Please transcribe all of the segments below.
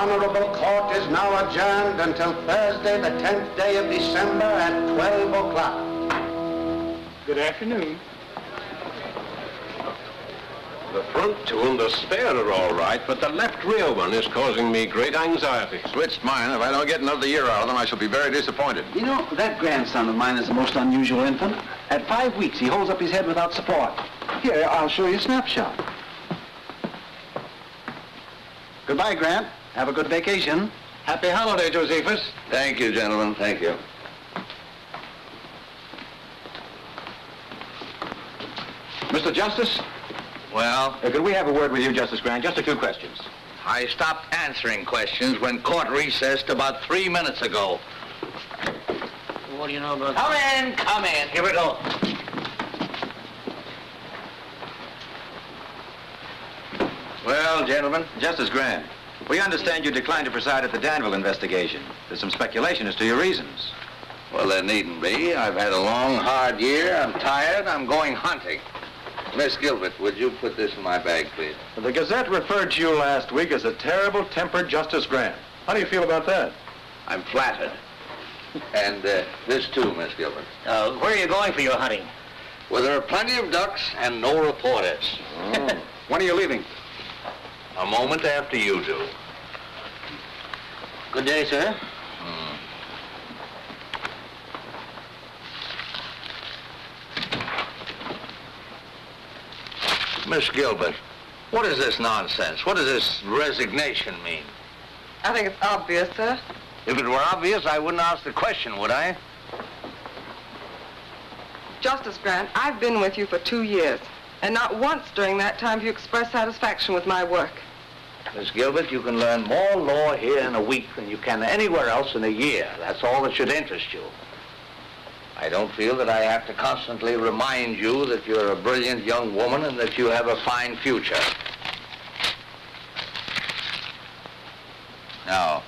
Honorable Court is now adjourned until Thursday, the 10th day of December at 12 o'clock. Good afternoon. The front two and the spare are all right, but the left rear one is causing me great anxiety. Switched mine. If I don't get another year out of them, I shall be very disappointed. You know, that grandson of mine is a most unusual infant. At 5 weeks, he holds up his head without support. Here, I'll show you a snapshot. Goodbye, Grant. Have a good vacation. Happy holiday, Josephus. Thank you, gentlemen. Thank you. Mr. Justice? Well? Could we have a word with you, Justice Grant? Just a few questions. I stopped answering questions when court recessed about 3 minutes ago. What do you know about Come in. Here we go. Well, gentlemen. Justice Grant, we understand you declined to preside at the Danville investigation. There's some speculation as to your reasons. Well, there needn't be. I've had a long, hard year. I'm tired. I'm going hunting. Miss Gilbert, would you put this in my bag, please? The Gazette referred to you last week as a terrible-tempered Justice Grant. How do you feel about that? I'm flattered. And this too, Miss Gilbert. where are you going for your hunting? Well, there are plenty of ducks and no reporters. Oh. When are you leaving? A moment after you do. Good day, sir. Miss Gilbert, what is this nonsense? What does this resignation mean? I think it's obvious, sir. If it were obvious, I wouldn't ask the question, would I? Justice Grant, I've been with you for 2 years, and not once during that time have you expressed satisfaction with my work. Miss Gilbert, you can learn more law here in a week than you can anywhere else in a year. That's all that should interest you. I don't feel that I have to constantly remind you that you're a brilliant young woman and that you have a fine future. Now,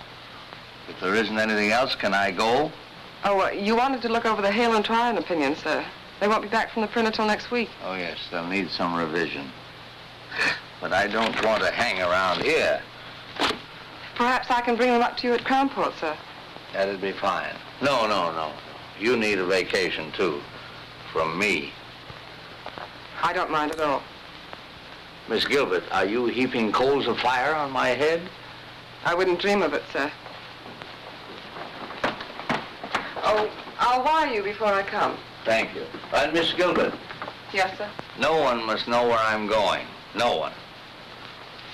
if there isn't anything else, can I go? Oh, you wanted to look over the Hale and Tryon opinion, sir. They won't be back from the printer till next week. Oh, yes, they'll need some revision. But I don't want to hang around here. Perhaps I can bring them up to you at Crown Court, sir. That'd be fine. No. You need a vacation, too. From me. I don't mind at all. Miss Gilbert, are you heaping coals of fire on my head? I wouldn't dream of it, sir. Oh, I'll wire you before I come. Thank you. And Miss Gilbert, Yes, sir. no one must know where I'm going. No one.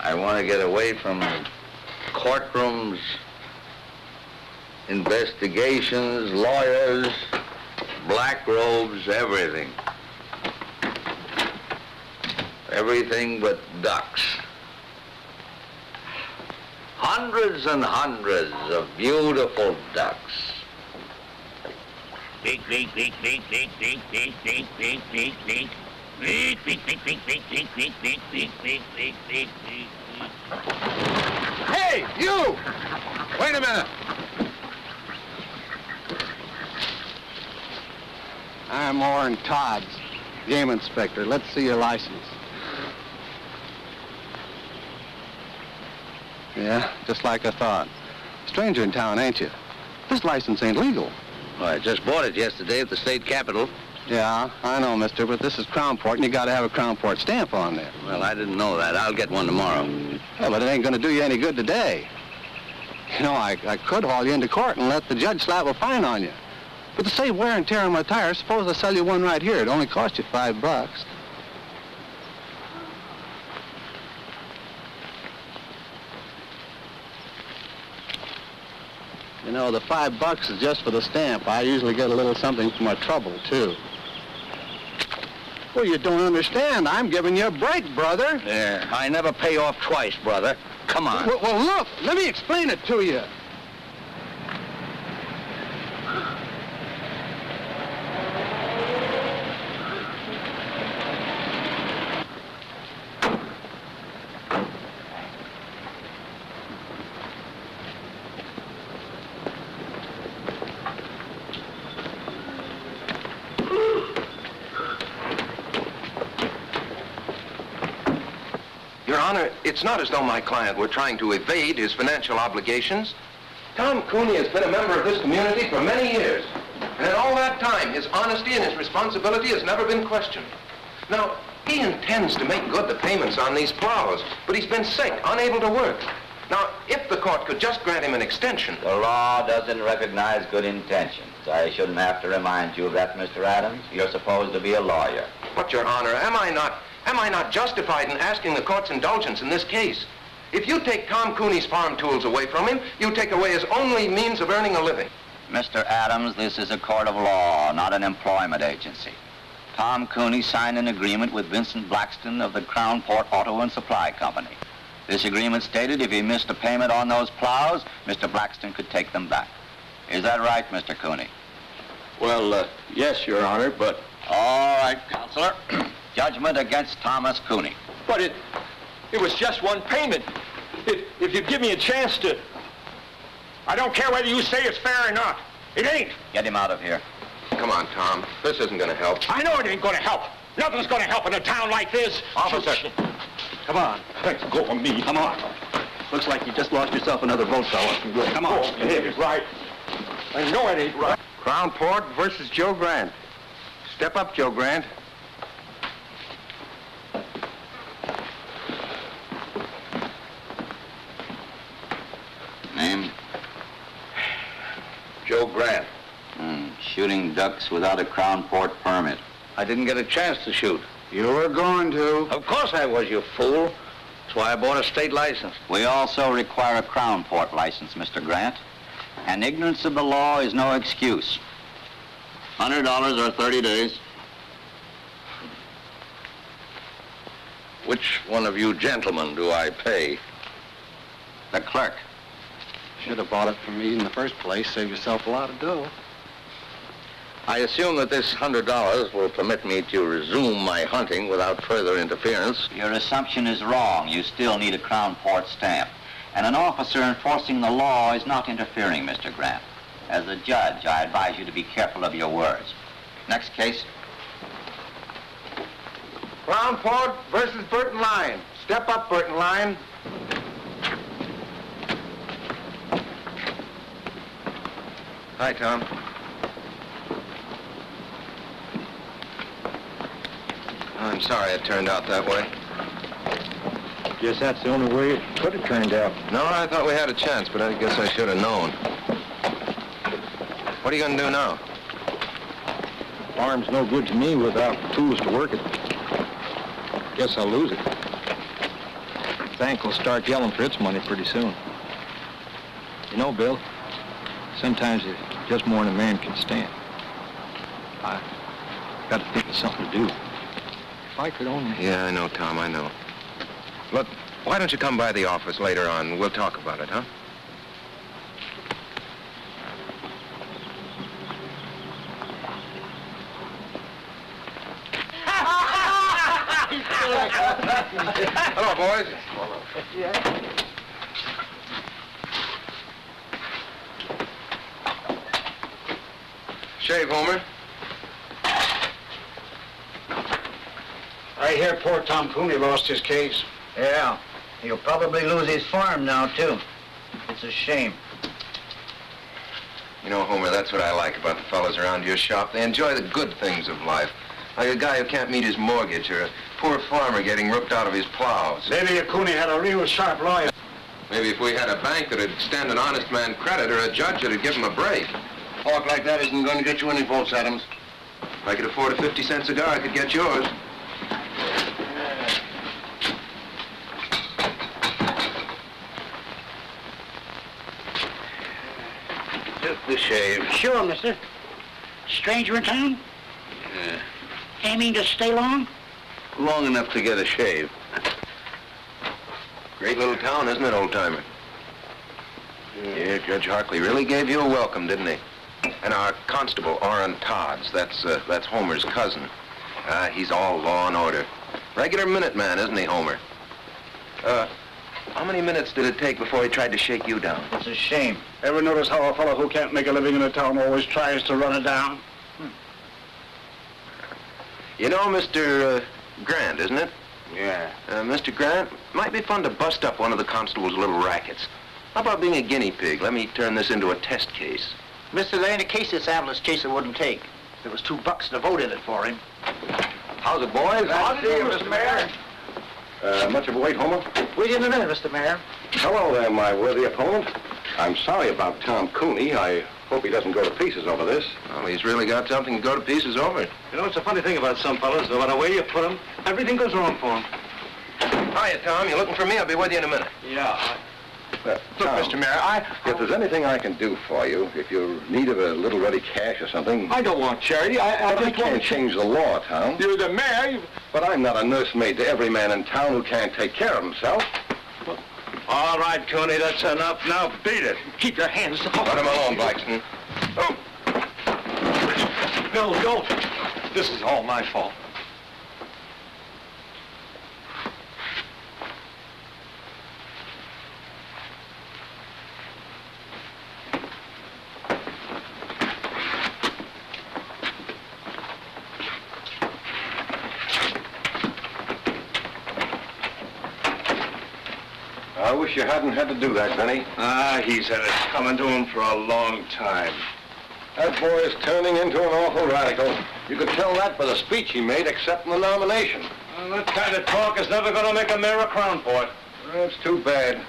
I want to get away from courtrooms, investigations, lawyers, black robes, everything. Everything but ducks. Hundreds and hundreds of beautiful ducks. Beak, beak, beak, beak, beak, beak, beak, beak, beak, beak, beak. Beak, beak, beak, beak, beak, beak, beak, beak, beak, beak, beak, beak, beak. Hey, you! Wait a minute. I'm Orrin Todd's game inspector. Let's see your license. Yeah, just like I thought. Stranger in town, ain't you? This license ain't legal. Well, I just bought it yesterday at the state capitol. Yeah, I know, mister, but this is Crownport, and you gotta have a Crownport stamp on there. Well, I didn't know that. I'll get one tomorrow. Yeah, but it ain't gonna do you any good today. You know, I could haul you into court and let the judge slap a fine on you. But to save wear and tear on my tires, suppose I sell you one right here. It only cost you $5. You know, the $5 is just for the stamp. I usually get a little something for my trouble, too. Well, you don't understand. I'm giving you a break, brother. Yeah, I never pay off twice, brother. Come on. Well, look, let me explain it to you. Your Honor, it's not as though my client were trying to evade his financial obligations. Tom Cooney has been a member of this community for many years. And in all that time, his honesty and his responsibility has never been questioned. Now, he intends to make good the payments on these plows, but he's been sick, unable to work. Now, if the court could just grant him an extension... The law doesn't recognize good intentions. I shouldn't have to remind you of that, Mr. Adams. You're supposed to be a lawyer. But, Your Honor, am I not justified in asking the court's indulgence in this case? If you take Tom Cooney's farm tools away from him, you take away his only means of earning a living. Mr. Adams, this is a court of law, not an employment agency. Tom Cooney signed an agreement with Vincent Blackston of the Crown Port Auto and Supply Company. This agreement stated if he missed a payment on those plows, Mr. Blackston could take them back. Is that right, Mr. Cooney? Well, yes, Your Honor, but... All right, Counselor. Judgment against Thomas Cooney. But it was just one payment. If you'd give me a chance to... I don't care whether you say it's fair or not. It ain't. Get him out of here. Come on, Tom. This isn't going to help. I know it ain't going to help. Nothing's going to help in a town like this. Officer. Come on. Let's go of me. Come on. Looks like you just lost yourself another vote, fella. Come on. Oh, it ain't right. I know it ain't right. Crown Port versus Joe Grant. Step up, Joe Grant. Name? Joe Grant. Shooting ducks without a Crown Port permit. I didn't get a chance to shoot. You were going to. Of course I was, you fool. That's why I bought a state license. We also require a Crown Port license, Mr. Grant. And ignorance of the law is no excuse. $100 or 30 days. Which one of you gentlemen do I pay? The clerk. Should have bought it from me in the first place. Save yourself a lot of dough. I assume that this $100 will permit me to resume my hunting without further interference. Your assumption is wrong. You still need a Crown Port stamp. And an officer enforcing the law is not interfering, Mr. Grant. As a judge, I advise you to be careful of your words. Next case. Crown Port versus Burton Line. Step up, Burton Line. Hi, Tom. I'm sorry it turned out that way. Guess that's the only way it could have turned out. No, I thought we had a chance, but I guess I should have known. What are you going to do now? Farm's no good to me without tools to work it. Guess I'll lose it. Bank will start yelling for its money pretty soon. You know, Bill, sometimes it's just more than a man can stand. I got to think of something to do. If I could only... Yeah, I know, Tom, I know. Look, why don't you come by the office later on? We'll talk about it, huh? Hello, boys. Shave, Homer. I hear poor Tom Cooney lost his case. Yeah. He'll probably lose his farm now, too. It's a shame. You know, Homer, that's what I like about the fellas around your shop. They enjoy the good things of life. Like a guy who can't meet his mortgage or a poor farmer getting ripped out of his plows. Maybe if Cooney had a real sharp lawyer. Maybe if we had a bank that'd extend an honest man credit or a judge that'd give him a break. Talk like that isn't going to get you any votes, Adams. If I could afford a 50-cent cigar, I could get yours. Just the shave. Sure, mister. Stranger in town? Yeah. Aiming to stay long? Long enough to get a shave. Great little town, isn't it, old-timer? Yeah, Judge Harkley really gave you a welcome, didn't he? And our constable, Orrin Todds, that's Homer's cousin. He's all law and order. Regular Minuteman, isn't he, Homer? How many minutes did it take before he tried to shake you down? It's a shame. Ever notice how a fellow who can't make a living in a town always tries to run it down? You know Mr. Grant, isn't it? Yeah. Mr. Grant, might be fun to bust up one of the constable's little rackets. How about being a guinea pig? Let me turn this into a test case. Mister, there ain't a case this ambulance chaser wouldn't take. There was $2 to vote in it for him. How's it, boys? How's it, Mr. Mayor? Much of a wait, Homer? Wait in a minute, Mr. Mayor. Hello there, my worthy opponent. I'm sorry about Tom Cooney. I hope he doesn't go to pieces over this. Well, he's really got something to go to pieces over. You know, it's a funny thing about some fellas. No matter where you put them, everything goes wrong for them. Hiya, Tom. You looking for me? I'll be with you in a minute. Yeah. Look, Tom, Mr. Mayor, if there's anything I can do for you, if you're in need of a little ready cash or something... I don't want charity. I can't change the law, Tom. You're the mayor. But I'm not a nursemaid to every man in town who can't take care of himself. All right, Cooney, that's enough. Now beat it. Keep your hands off. let him alone, Blackston. Oh. No, don't. This is all my fault. I wish you hadn't had to do that, Benny. He's had it coming to him for a long time. That boy is turning into an awful radical. You could tell that by the speech he made accepting the nomination. Well, that kind of talk is never going to make a mayor a crown port. That's too bad.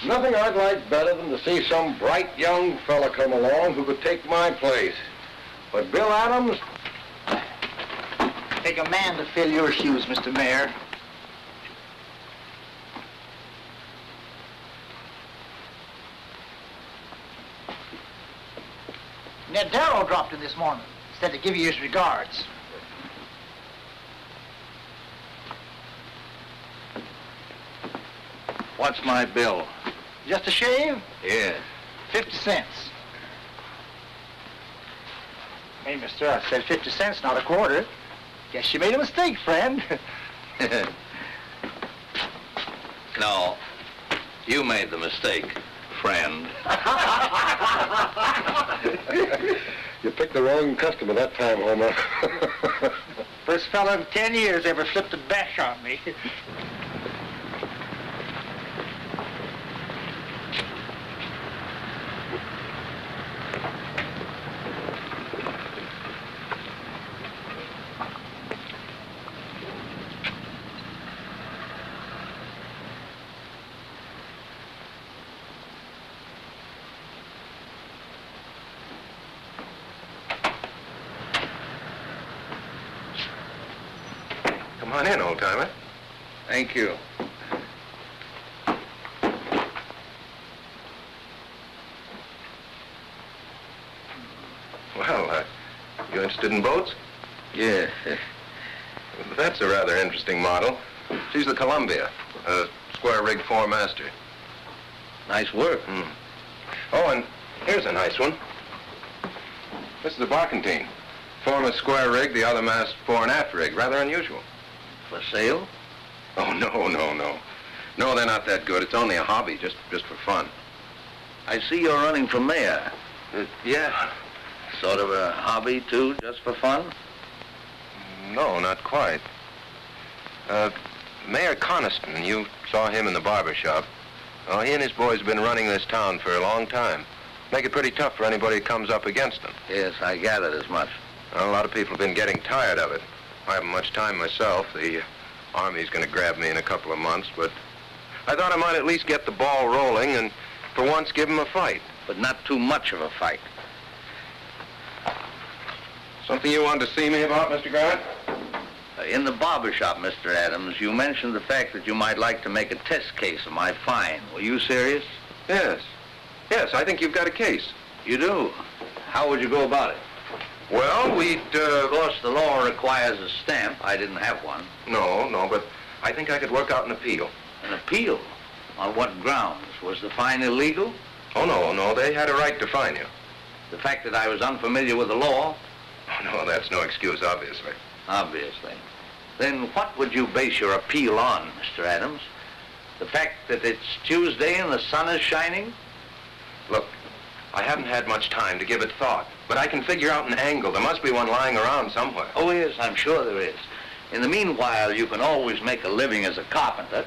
Nothing I'd like better than to see some bright young fella come along who could take my place. But Bill Adams... Take a man to fill your shoes, Mr. Mayor. Ned Darrow dropped in this morning. Said to give you his regards. What's my bill? Just a shave? Yeah. 50 cents. Hey, mister, I said 50 cents, not a quarter. Guess you made a mistake, friend. No, you made the mistake, friend. You picked the wrong customer that time, Homer. First fella in 10 years ever flipped a bash on me. Come on in, old-timer. Thank you. Well, you interested in boats? Yeah. That's a rather interesting model. She's the Columbia, a square-rigged four-master. Nice work. Oh, and here's a nice one. This is a barkentine. Form is square rig, the other mast fore and aft rig. Rather unusual. For sale? Oh, no. No, they're not that good. It's only a hobby, just for fun. I see you're running for mayor. Yeah. Sort of a hobby, too, just for fun? No, not quite. Mayor Coniston, you saw him in the barber shop. Oh, he and his boys have been running this town for a long time. Make it pretty tough for anybody who comes up against them. Yes, I gathered as much. Well, a lot of people have been getting tired of it. I haven't much time myself. The Army's going to grab me in a couple of months, but I thought I might at least get the ball rolling and for once give them a fight. But not too much of a fight. Something you wanted to see me about, Mr. Grant? In the barber shop, Mr. Adams, you mentioned the fact that you might like to make a test case of my fine. Were you serious? Yes. Yes, I think you've got a case. You do? How would you go about it? Well, we'd, Of course, the law requires a stamp. I didn't have one. No, but I think I could work out an appeal. An appeal? On what grounds? Was the fine illegal? Oh, no, they had a right to fine you. The fact that I was unfamiliar with the law? Oh, no, that's no excuse, obviously. Obviously. Then what would you base your appeal on, Mr. Adams? The fact that it's Tuesday and the sun is shining? Look, I haven't had much time to give it thought, but I can figure out an angle. There must be one lying around somewhere. Oh, yes, I'm sure there is. In the meanwhile, you can always make a living as a carpenter.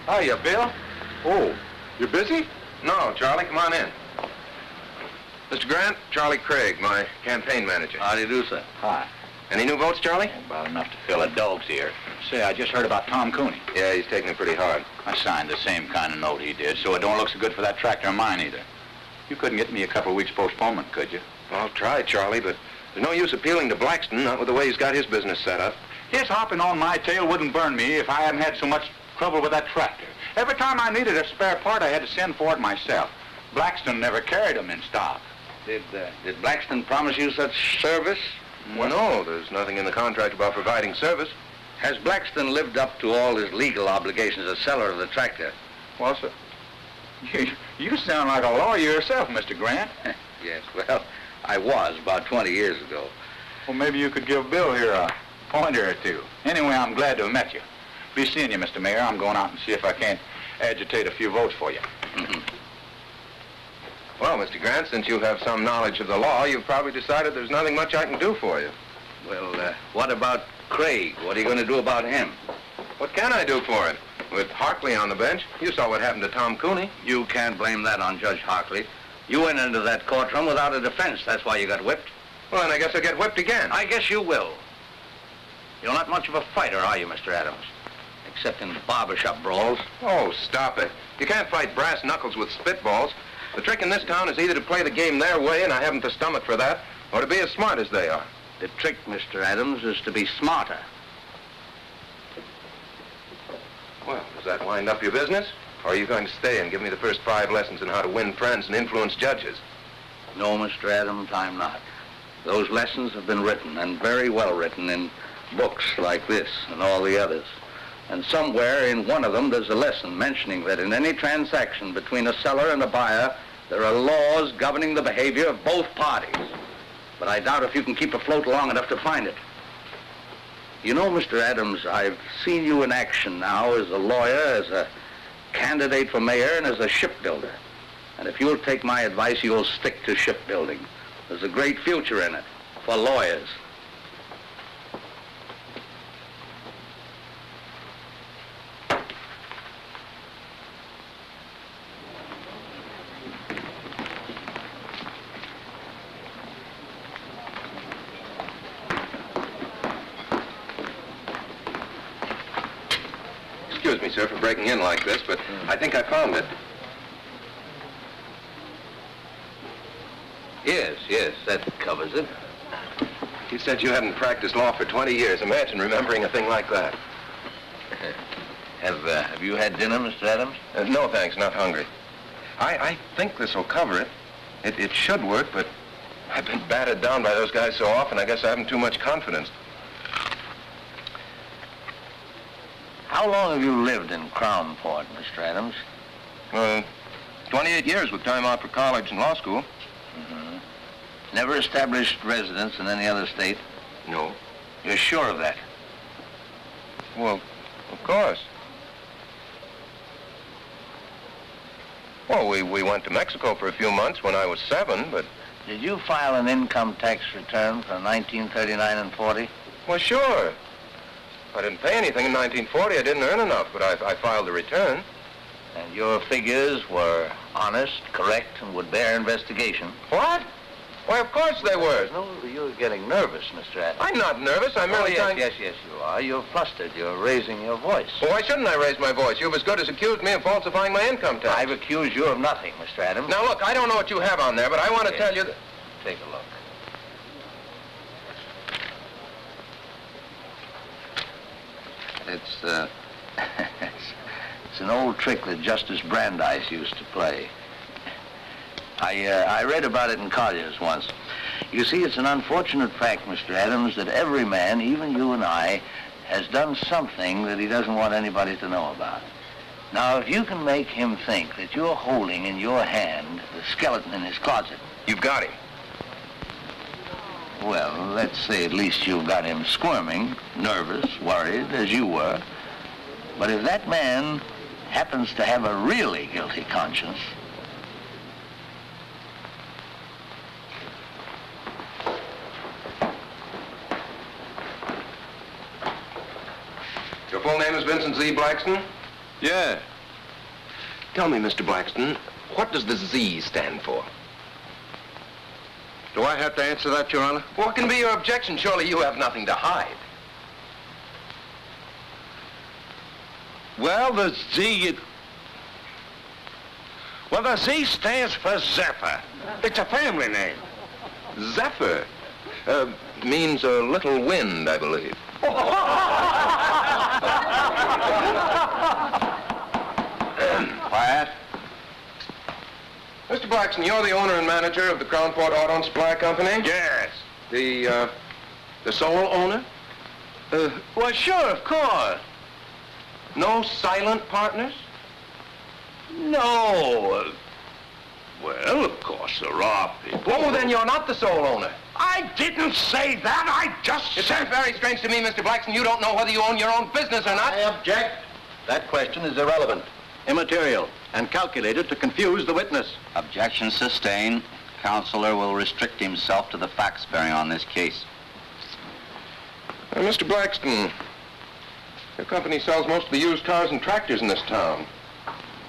Hiya, Bill. Oh, you busy? No, Charlie, come on in. Mr. Grant, Charlie Craig, my campaign manager. How do you do, sir? Hi. Any new votes, Charlie? About enough to fill a dog's ear. Say, I just heard about Tom Cooney. Yeah, he's taking it pretty hard. I signed the same kind of note he did, so it don't look so good for that tractor of mine either. You couldn't get me a couple of weeks postponement, could you? I'll try, Charlie, but there's no use appealing to Blackston, not with the way he's got his business set up. His hopping on my tail wouldn't burn me if I hadn't had so much trouble with that tractor. Every time I needed a spare part, I had to send for it myself. Blackston never carried them in stock. Did Blackston promise you such service? Well, no, there's nothing in the contract about providing service. Has Blackston lived up to all his legal obligations as seller of the tractor? Well, sir, you sound like a lawyer yourself, Mr. Grant. Yes, well, I was about 20 years ago. Well, maybe you could give Bill here a pointer or two. Anyway, I'm glad to have met you. Be seeing you, Mr. Mayor. I'm going out and see if I can't agitate a few votes for you. Well, Mr. Grant, since you have some knowledge of the law, you've probably decided there's nothing much I can do for you. Well, what about Craig? What are you going to do about him? What can I do for him? With Harkley on the bench, you saw what happened to Tom Cooney. You can't blame that on Judge Harkley. You went into that courtroom without a defense. That's why you got whipped. Well, then I guess I'll get whipped again. I guess you will. You're not much of a fighter, are you, Mr. Adams? Except in barbershop brawls. Oh, stop it. You can't fight brass knuckles with spitballs. The trick in this town is either to play the game their way, and I haven't the stomach for that, or to be as smart as they are. The trick, Mr. Adams, is to be smarter. Well, does that wind up your business? Or are you going to stay and give me the first 5 lessons in how to win friends and influence judges? No, Mr. Adams, I'm not. Those lessons have been written, and very well written, in books like this and all the others. And somewhere in one of them there's a lesson mentioning that in any transaction between a seller and a buyer, there are laws governing the behavior of both parties. But I doubt if you can keep afloat long enough to find it. You know, Mr. Adams, I've seen you in action now as a lawyer, as a candidate for mayor, and as a shipbuilder. And if you'll take my advice, you'll stick to shipbuilding. There's a great future in it for lawyers. Excuse me, sir, for breaking in like this, but I think I found it. Yes, that covers it. You said you hadn't practiced law for 20 years. Imagine remembering a thing like that. Have you had dinner, Mr. Adams? No, thanks, not hungry. I think this will cover it. It should work, but I've been battered down by those guys so often, I guess I haven't too much confidence. How long have you lived in Crownport, Mr. Adams? 28 years with time out for college and law school. Never established residence in any other state? No. You're sure of that? Well, of course. Well, we went to Mexico for a few months when I was 7, but... Did you file an income tax return for 1939 and 40? Well, sure. I didn't pay anything in 1940. I didn't earn enough, but I filed the return. And your figures were honest, correct, and would bear investigation? What? Why, of course they were. No, you're getting nervous, Mr. Adams. I'm not nervous. I'm merely trying... Yes, you are. You're flustered. You're raising your voice. Well, why shouldn't I raise my voice? You've as good as accused me of falsifying my income tax. I've accused you of nothing, Mr. Adams. Now, look, I don't know what you have on there, but I want to tell you that... Take a look. It's it's an old trick that Justice Brandeis used to play. I read about it in Collier's once. You see, it's an unfortunate fact, Mr. Adams, that every man, even you and I, has done something that he doesn't want anybody to know about. Now, if you can make him think that you're holding in your hand the skeleton in his closet... You've got him. Well, let's say at least you've got him squirming, nervous, worried, as you were. But if that man happens to have a really guilty conscience... name is Vincent Z. Blackston? Yeah. Tell me, Mr. Blackston, what does the Z stand for? Do I have to answer that, Your Honor? What can be your objection? Surely you have nothing to hide. Well, the Z... Well, the Z stands for Zephyr. It's a family name. Zephyr? Means a little wind, I believe. Quiet. Mr. Blackston, you're the owner and manager of the Crownport Auto and Supply Company? Yes. The sole owner? Well, sure, of course. No silent partners? No. Well, of course, there are people. Oh, then you're not the sole owner. I didn't say that. I just It said... sounds very strange to me, Mr. Blackston. You don't know whether you own your own business or not. I object. That question is irrelevant, immaterial, and calculated to confuse the witness. Objection sustained. Counselor will restrict himself to the facts bearing on this case. Mr. Blackston, your company sells most of the used cars and tractors in this town.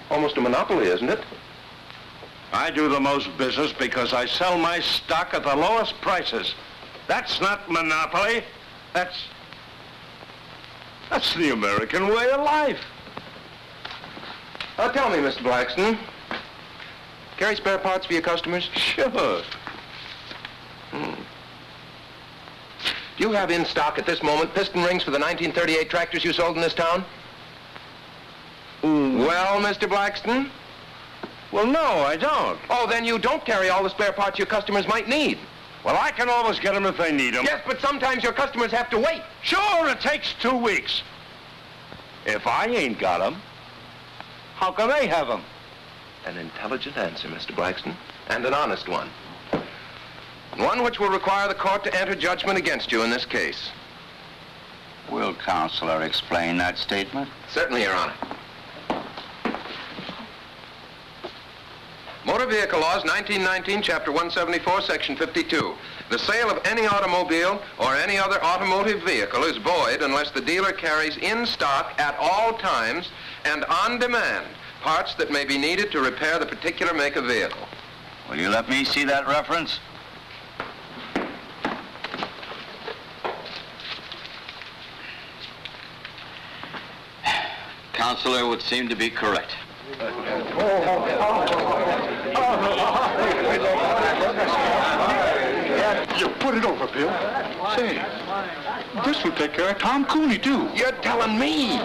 Almost a monopoly, isn't it? I do the most business because I sell my stock at the lowest prices. That's not monopoly. That's the American way of life. Tell me, Mr. Blackston, carry spare parts for your customers? Sure. Do you have in stock at this moment piston rings for the 1938 tractors you sold in this town? Well, Mr. Blackston? Well, no, I don't. Oh, then you don't carry all the spare parts your customers might need. Well, I can always get them if they need them. Yes, but sometimes your customers have to wait. Sure, it takes 2 weeks. If I ain't got them, how can they have them? An intelligent answer, Mr. Blackston, and an honest one. One which will require the court to enter judgment against you in this case. Will Counselor explain that statement? Certainly, Your Honor. Motor Vehicle Laws, 1919, Chapter 174, Section 52. The sale of any automobile or any other automotive vehicle is void unless the dealer carries in stock at all times and on demand parts that may be needed to repair the particular make of vehicle. Will you let me see that reference? Counselor would seem to be correct. You put it over, Bill. Say, this will take care of Tom Cooney, too. You're telling me.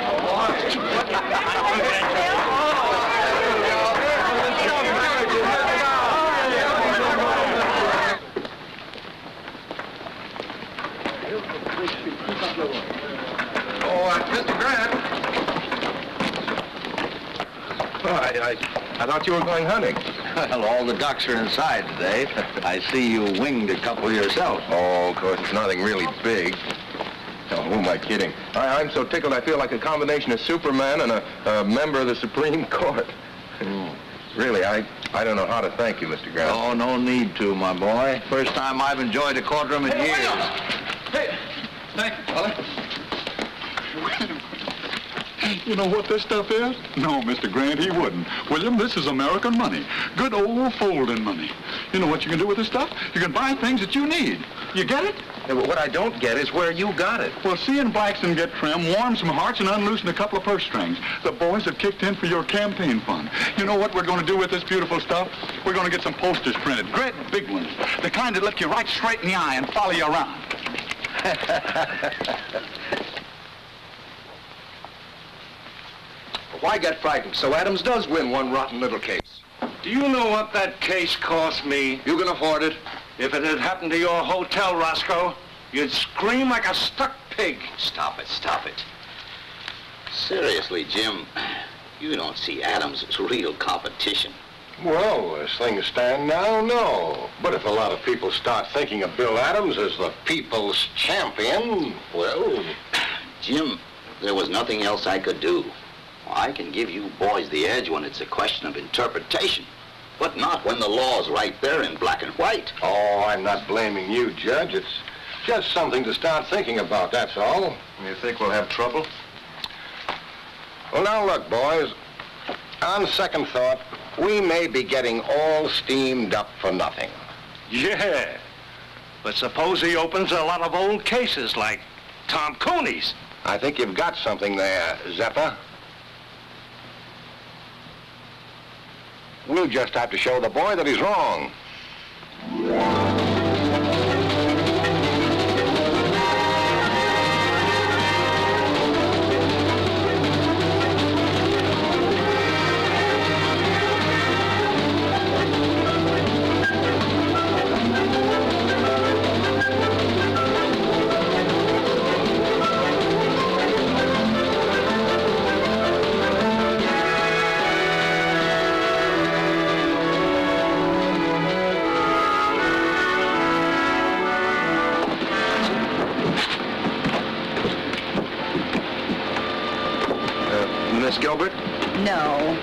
Mr. Grant. I thought you were going hunting. Well, all the ducks are inside today. I see you winged a couple yourself. Oh, of course, it's nothing really big. Oh, who am I kidding? I'm so tickled I feel like a combination of Superman and a member of the Supreme Court. Really, I don't know how to thank you, Mr. Grant. Oh, no need to, my boy. First time I've enjoyed a courtroom in years. Hey, thank you, fella. You know what this stuff is? No, Mr. Grant, he wouldn't. William, this is American money. Good old folding money. You know what you can do with this stuff? You can buy things that you need. You get it? Yeah, but what I don't get is where you got it. Well, seeing Blackston get trim warmed some hearts and unloosened a couple of purse strings. The boys have kicked in for your campaign fund. You know what we're going to do with this beautiful stuff? We're going to get some posters printed, great big ones. The kind that look you right straight in the eye and follow you around. Why get frightened? So Adams does win one rotten little case. Do you know what that case cost me? You can afford it. If it had happened to your hotel, Roscoe, you'd scream like a stuck pig. Stop it. Seriously, Jim, you don't see Adams as real competition. Well, as things stand now, no. But if a lot of people start thinking of Bill Adams as the people's champion, well... Jim, there was nothing else I could do. I can give you boys the edge when it's a question of interpretation, but not when the law's right there in black and white. Oh, I'm not blaming you, Judge. It's just something to start thinking about, that's all. You think we'll have trouble? Well, now look, boys. On second thought, we may be getting all steamed up for nothing. Yeah. But suppose he opens a lot of old cases like Tom Cooney's. I think you've got something there, Zephyr. We'll just have to show the boy that he's wrong. Miss Gilbert? No.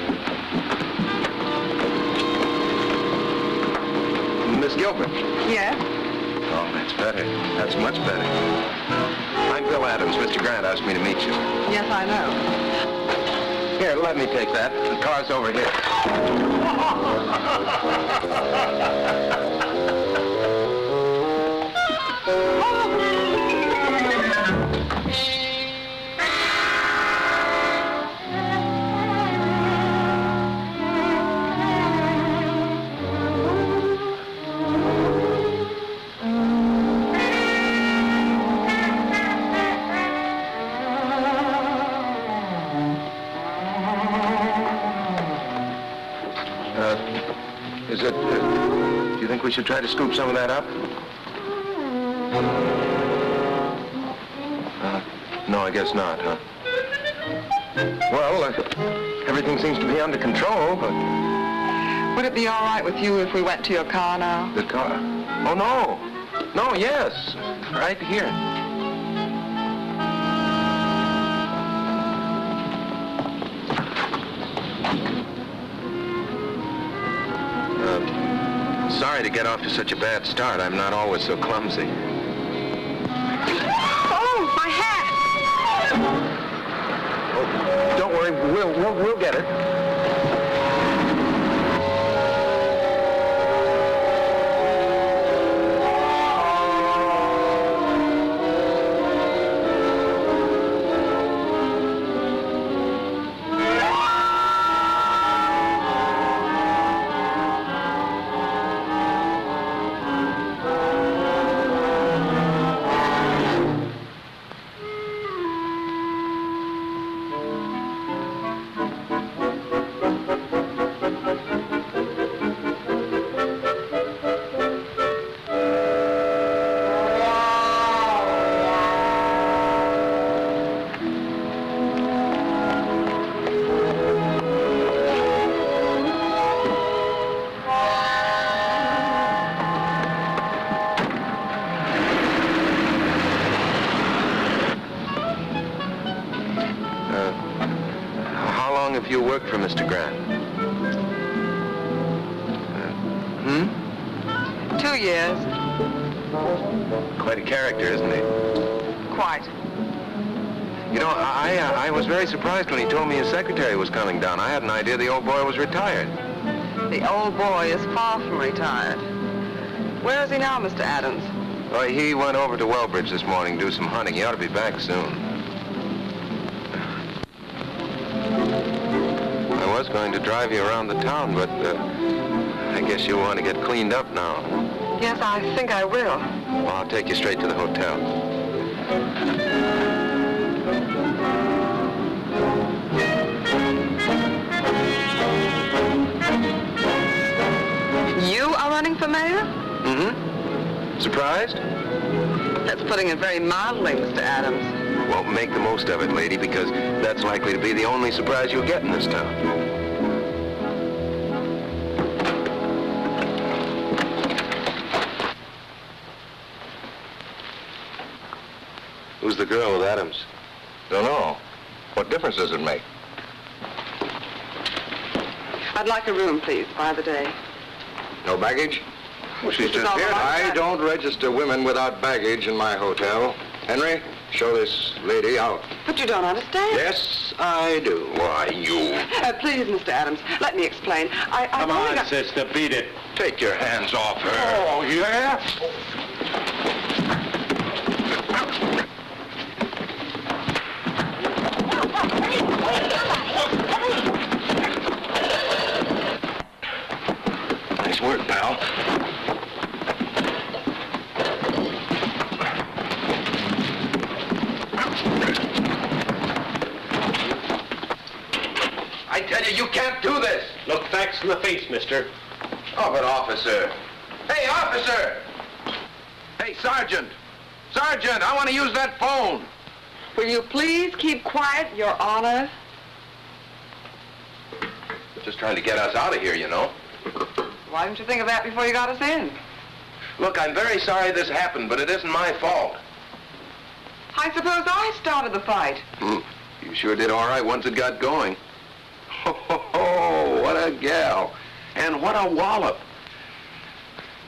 Miss Gilbert? Yes? Oh, that's better. That's much better. I'm Bill Adams. Mr. Grant asked me to meet you. Yes, I know. Here, let me take that. The car's over here. Do you think we should try to scoop some of that up? No, I guess not, huh? Well, everything seems to be under control, but... Would it be all right with you if we went to your car now? The car? Oh, no. No, yes. Right here. Sorry to get off to such a bad start. I'm not always so clumsy. Oh, my hat! Oh, don't worry. We'll get it. Have you worked for Mr. Grant? 2 years. Quite a character, isn't he? Quite. You know, I was very surprised when he told me his secretary was coming down. I had an idea the old boy was retired. The old boy is far from retired. Where is he now, Mr. Adams? Well, he went over to Wellbridge this morning to do some hunting. He ought to be back soon. I was going to drive you around the town, but I guess you'll want to get cleaned up now. Yes, I think I will. Well, I'll take you straight to the hotel. You are running for mayor? Mm-hmm. Surprised? That's putting it very mildly, Mr. Adams. Well, make the most of it, lady, because that's likely to be the only surprise you'll get in this town. Who's the girl with Adams? Don't know. What difference does it make? I'd like a room, please, by the day. No baggage? Well, she's This is just all here. right. I don't register women without baggage in my hotel. Henry, show this lady out. But you don't understand. Yes, I do. Why, you... Please, Mr. Adams, let me explain. Come on, sister, beat it. Take your hands off her. Oh, yeah? Nice work, pal. I tell you, you can't do this. Look facts in the face, mister. Oh, but officer. Hey, officer! Hey, Sergeant! Sergeant, I want to use that phone. Will you please keep quiet, Your Honor? Just trying to get us out of here, you know. Why didn't you think of that before you got us in? Look, I'm very sorry this happened, but it isn't my fault. I suppose I started the fight. You sure did all right once it got going. Oh, what a gal. And what a wallop.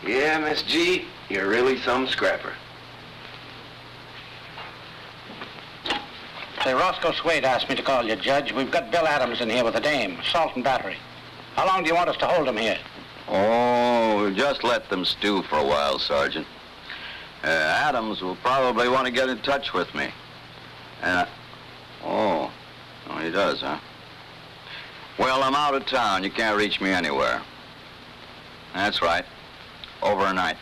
Yeah, Miss G, you're really some scrapper. Say, Roscoe Swade asked me to call you, Judge. We've got Bill Adams in here with a dame, assault and battery. How long do you want us to hold him here? Oh, just let them stew for a while, Sergeant. Adams will probably want to get in touch with me. Oh, he does, huh? Well, I'm out of town. You can't reach me anywhere. That's right. Overnight.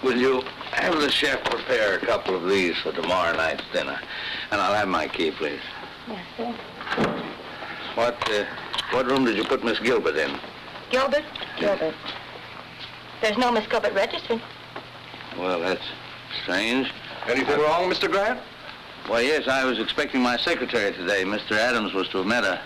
Will you have the chef prepare a couple of these for tomorrow night's dinner? And I'll have my key, please. Yes, sir. What room did you put Miss Gilbert in? Gilbert? Gilbert. There's no Miss Gilbert registered. Well, that's strange. Anything wrong, Mr. Grant? Why, yes, I was expecting my secretary today. Mr. Adams was to have met her.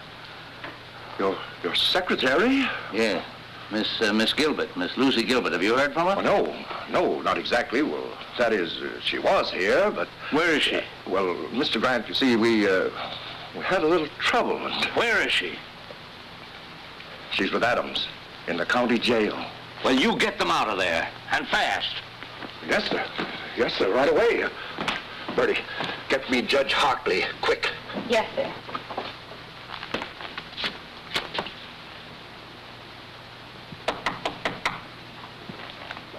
Your secretary? Yeah. Miss Gilbert, Miss Lucy Gilbert. Have you heard from her? Oh, no, not exactly. Well, that is, she was here, but... Where is she? Well, Mr. Grant, you see, we had a little trouble. And where is she? She's with Adams in the county jail. Well, you get them out of there, and fast. Yes, sir. Yes, sir, right away. Bertie, get me Judge Hartley, quick. Yes, sir.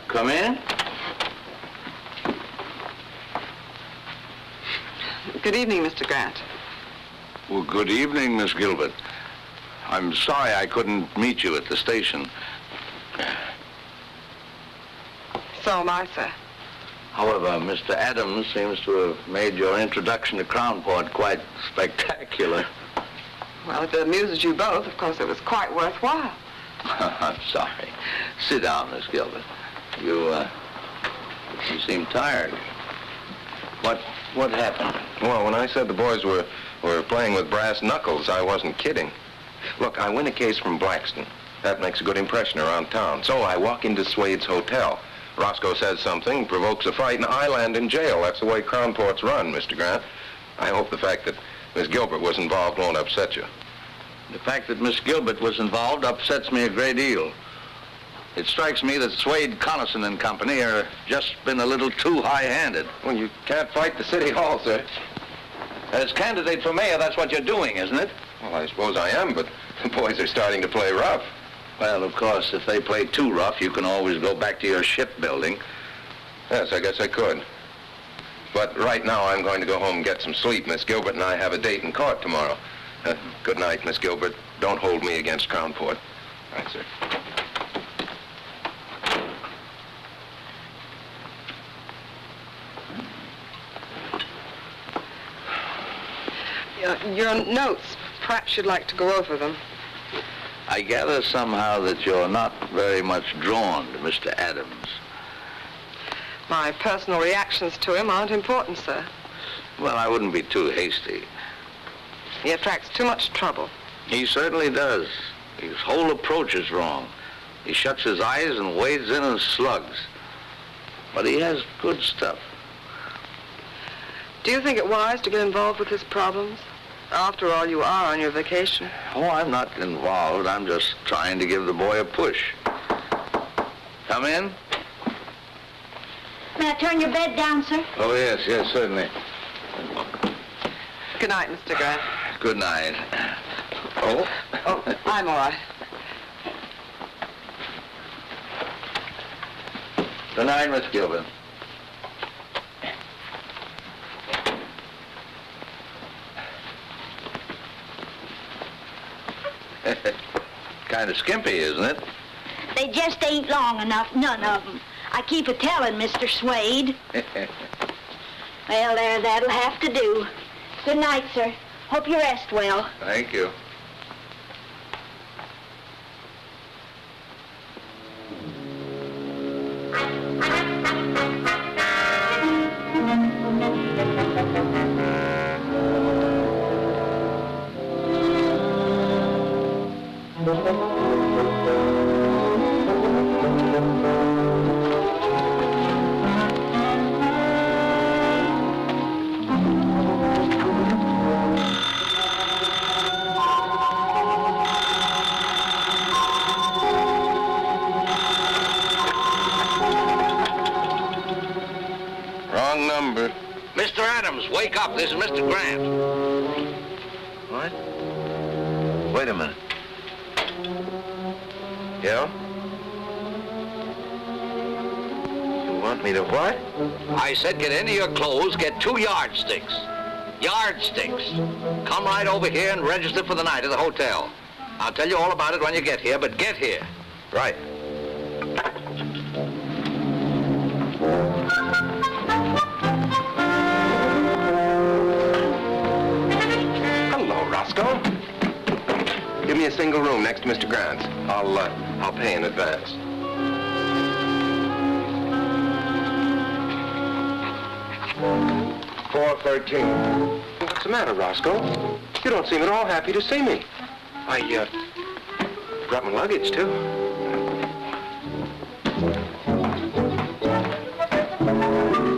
Come in. Good evening, Mr. Grant. Well, good evening, Miss Gilbert. I'm sorry I couldn't meet you at the station. So am I, sir. However, Mr. Adams seems to have made your introduction to Crownport quite spectacular. Well, if it amuses you both, of course it was quite worthwhile. I'm sorry. Sit down, Miss Gilbert. You seem tired. What happened? Well, when I said the boys were playing with brass knuckles, I wasn't kidding. Look, I win a case from Blackston. That makes a good impression around town. So I walk into Swade's hotel. Roscoe says something, provokes a fight, and I land in jail. That's the way Crownport's run, Mr. Grant. I hope the fact that Miss Gilbert was involved won't upset you. The fact that Miss Gilbert was involved upsets me a great deal. It strikes me that Swade, Carlson and company are just been a little too high-handed. Well, you can't fight the city hall, sir. As candidate for mayor, that's what you're doing, isn't it? Well, I suppose I am, but the boys are starting to play rough. Well, of course, if they play too rough, you can always go back to your shipbuilding. Yes, I guess I could. But right now, I'm going to go home and get some sleep. Miss Gilbert and I have a date in court tomorrow. Good night, Miss Gilbert. Don't hold me against Crownport. Right, sir. Your notes, perhaps you'd like to go over them. I gather somehow that you're not very much drawn to Mr. Adams. My personal reactions to him aren't important, sir. Well, I wouldn't be too hasty. He attracts too much trouble. He certainly does. His whole approach is wrong. He shuts his eyes and wades in and slugs. But he has good stuff. Do you think it wise to get involved with his problems? After all, you are on your vacation. Oh, I'm not involved. I'm just trying to give the boy a push. Come in. May I turn your bed down, sir? Oh, yes, certainly. Good night, Mr. Grant. Good night. Oh? Oh, I'm all right. Good night, Miss Gilbert. Kind of skimpy, isn't it? They just ain't long enough, none of them. I keep a-telling Mr. Swade. Well, there, that'll have to do. Good night, sir. Hope you rest well. Thank you. Wrong number. Mr. Adams, wake up. This is Mr. Grant. What? Wait a minute. Yeah? You want me to what? I said get any of your clothes, get 2 yardsticks. Yardsticks. Come right over here and register for the night at the hotel. I'll tell you all about it when you get here, but get here. Right. Hello, Roscoe. Give me a single room next to Mr. Grant's. I'll pay in advance. $413. What's the matter, Roscoe? You don't seem at all happy to see me. I brought my luggage, too.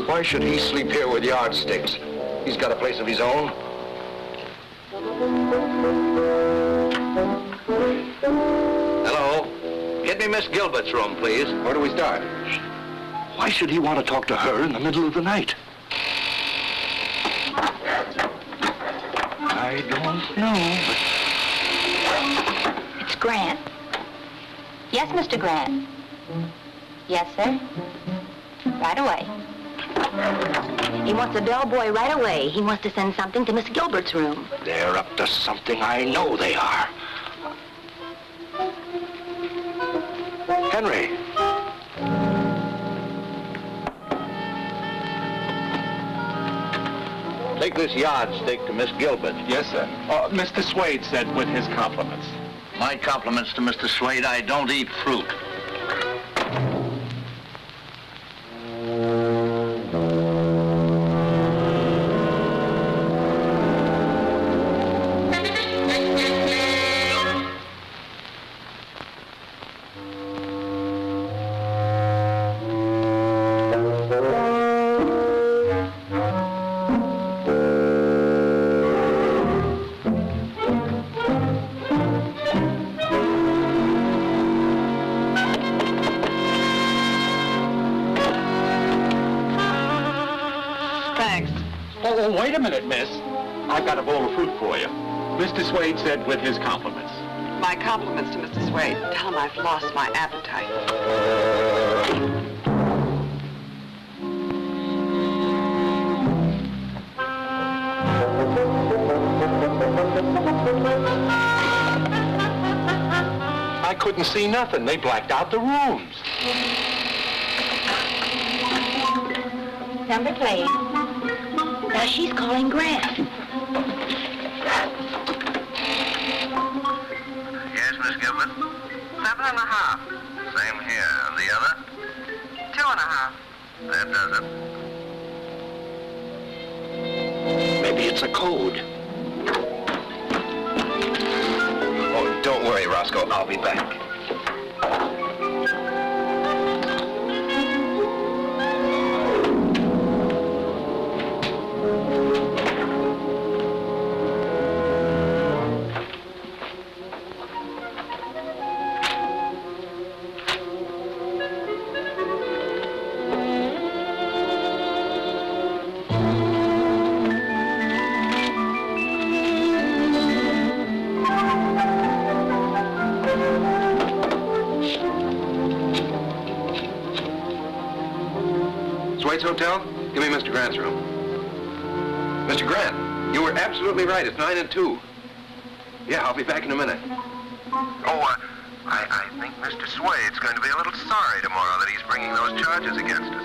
Why should he sleep here with yardsticks? He's got a place of his own. Hello. Get me Miss Gilbert's room, please. Where do we start? Why should he want to talk to her in the middle of the night? I don't know, but... It's Grant. Yes, Mr. Grant. Yes, sir. Right away. He wants a bellboy right away. He wants to send something to Miss Gilbert's room. They're up to something. I know they are. Henry. Take this yardstick to Miss Gilbert. Yes, sir. Mr. Swade said with his compliments. My compliments to Mr. Swade. I don't eat fruit. Wait a minute, miss. I've got a bowl of fruit for you. Mr. Swade said with his compliments. My compliments to Mr. Swade. Tell him I've lost my appetite. I couldn't see nothing. They blacked out the rooms. Number, please. Now she's calling Grant. Yes, Miss Gilbert? 7.5. Same here. And the other? 2.5. That does it. Maybe it's a code. Oh, don't worry, Roscoe. I'll be back. Sway's hotel? Give me Mr. Grant's room. Mr. Grant, you were absolutely right. It's 9 and 2. Yeah, I'll be back in a minute. Oh, I think Mr. Swade's going to be a little sorry tomorrow that he's bringing those charges against us.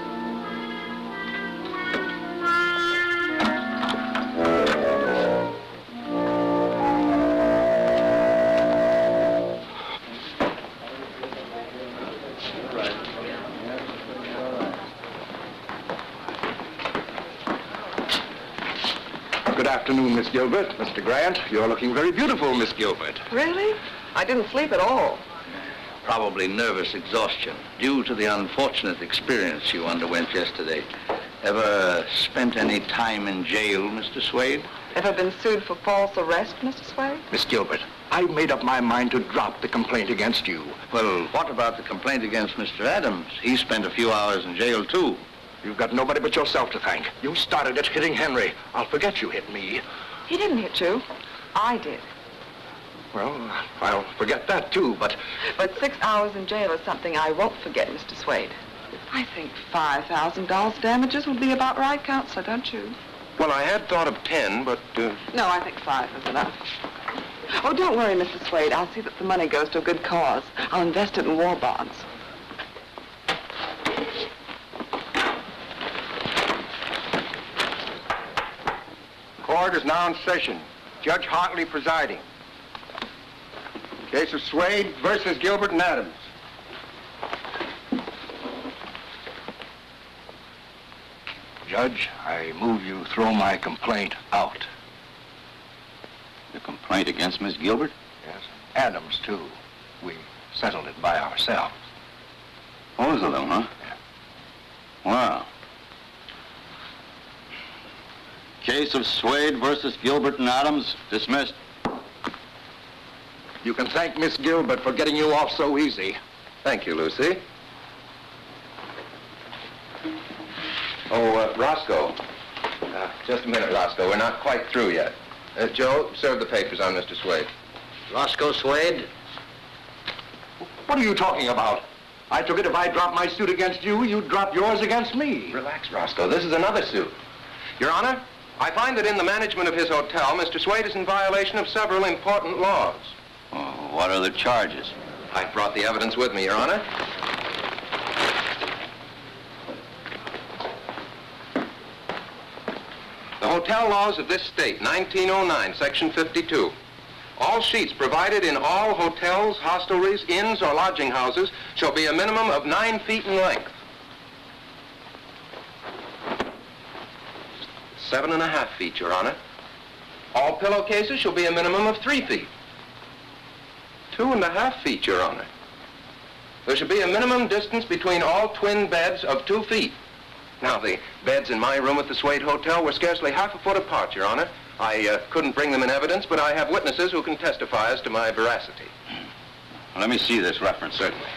Good afternoon, Miss Gilbert. Mr. Grant, you're looking very beautiful, Miss Gilbert. Really? I didn't sleep at all. Probably nervous exhaustion due to the unfortunate experience you underwent yesterday. Ever spent any time in jail, Mr. Swade? Ever been sued for false arrest, Mr. Swade? Miss Gilbert, I made up my mind to drop the complaint against you. Well, what about the complaint against Mr. Adams? He spent a few hours in jail, too. You've got nobody but yourself to thank. You started it hitting Henry. I'll forget you hit me. He didn't hit you. I did. Well, I'll forget that, too, but... But 6 hours in jail is something I won't forget, Mr. Swade. I think $5,000 damages would be about right, Counselor, don't you? Well, I had thought of 10, but... No, I think 5 is enough. Oh, don't worry, Mr. Swade. I'll see that the money goes to a good cause. I'll invest it in war bonds. Court is now in session. Judge Hartley presiding. Case of Swade versus Gilbert and Adams. Judge, I move you throw my complaint out. The complaint against Miss Gilbert? Yes. Adams, too. We settled it by ourselves. Both of them, huh? Yeah. Wow. Case of Swade versus Gilbert and Adams, dismissed. You can thank Miss Gilbert for getting you off so easy. Thank you, Lucy. Oh, Roscoe. Just a minute, Roscoe. We're not quite through yet. Joe, serve the papers on Mr. Swade. Roscoe Swade? What are you talking about? I took it if I dropped my suit against you, you'd drop yours against me. Relax, Roscoe. This is another suit. Your Honor, I find that in the management of his hotel, Mr. Swade is in violation of several important laws. Oh, what are the charges? I brought the evidence with me, Your Honor. The hotel laws of this state, 1909, Section 52. All sheets provided in all hotels, hostelries, inns, or lodging houses shall be a minimum of 9 feet in length. 7.5 feet, Your Honor. All pillowcases shall be a minimum of 3 feet. 2.5 feet, Your Honor. There should be a minimum distance between all twin beds of 2 feet. Now, the beds in my room at the Swade Hotel were scarcely half a foot apart, Your Honor. I couldn't bring them in evidence, but I have witnesses who can testify as to my veracity. Let me see this reference. Certainly.